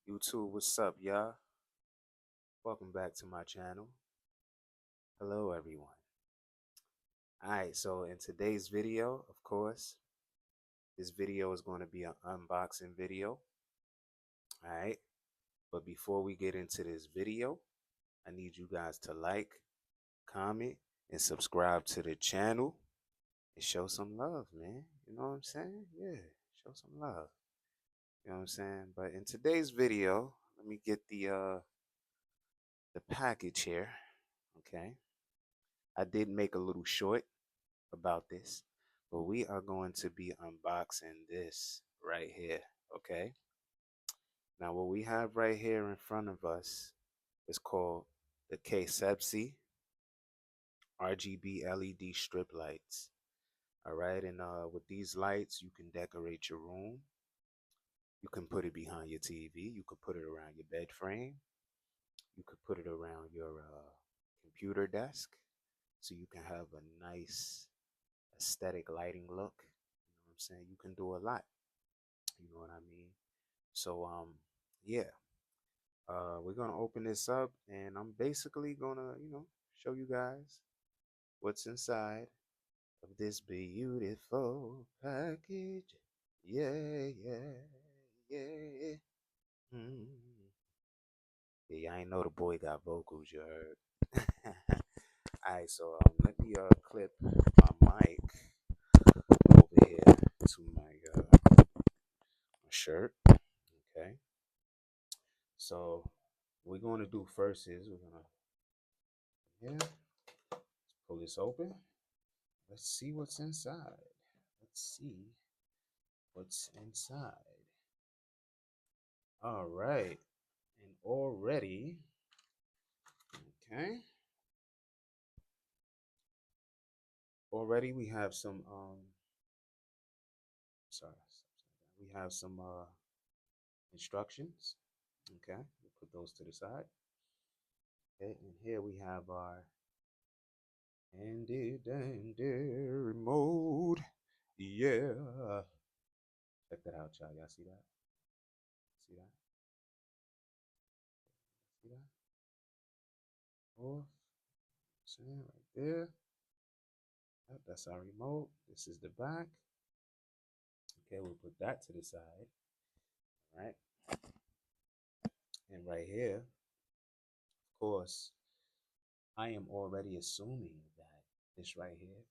YouTube, what's up, y'all? Welcome back to my channel. Hello, everyone. Alright, so in today's video, of course, this video is going to be an unboxing video. Alright, but before we get into this video, I need you guys to like, comment, and subscribe to the channel and show some love, man. You know what I'm saying? Yeah, show some love. You know what I'm saying? But in today's video, let me get the package here. Okay. I did make a little short about this, but we are going to be unboxing this right here. Okay. Now, what we have right here in front of us is called the KSIPZE RGB LED strip lights. All right. And with these lights, you can decorate your room. You can put it behind your TV. You could put it around your bed frame. You could put it around your computer desk so you can have a nice aesthetic lighting look. You know what I'm saying? You can do a lot. You know what I mean? So yeah. We're gonna open this up and I'm basically gonna, show you guys what's inside of this beautiful package. Yeah, yeah, yeah. Mm. Yeah, I ain't know the boy got vocals, you heard. Alright, so let me clip my mic over here to my shirt. Okay. So what we're gonna do first is we're gonna pull this open. Let's see what's inside. Let's see what's inside. All right. And already, okay. Already we have some sorry, we have some instructions. Okay, we'll put those to the side. Okay, and here we have our handy dandy remote. Yeah. Check that out, y'all. Y'all see that? See that? See that? Oh, see right there. Yep, that's our remote. This is the back. Okay, we'll put that to the side. All right. And right here, of course, I am already assuming that this right here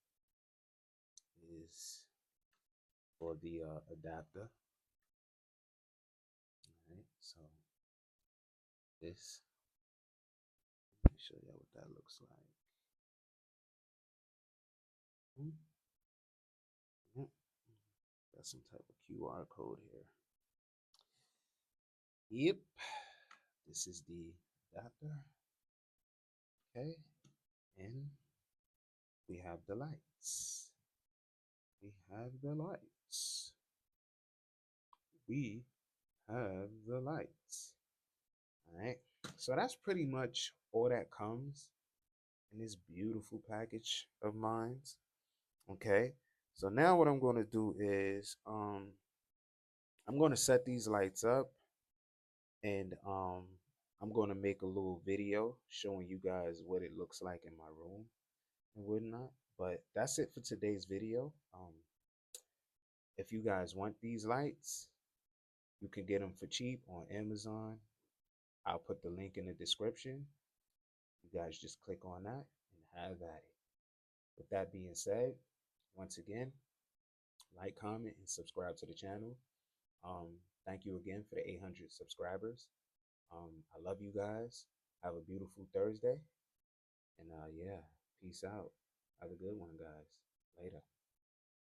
is for the adapter. All right. So this, let me show you what that looks like. Hmm. Yep. Got some type of QR code here. Yep. This is the adapter. Okay. And we have the lights. We have the lights. We have the lights. All right. So that's pretty much all that comes in this beautiful package of mine. Okay. So now what I'm going to do is I'm going to set these lights up and I'm going to make a little video showing you guys what it looks like in my room and whatnot. But that's it for today's video. If you guys want these lights, you can get them for cheap on Amazon. I'll put the link in the description. You guys just click on that and have at it. With that being said, once again, like, comment, and subscribe to the channel. Thank you again for the 800 subscribers. I love you guys. Have a beautiful Thursday. And yeah, peace out. Have a good one, guys. Later.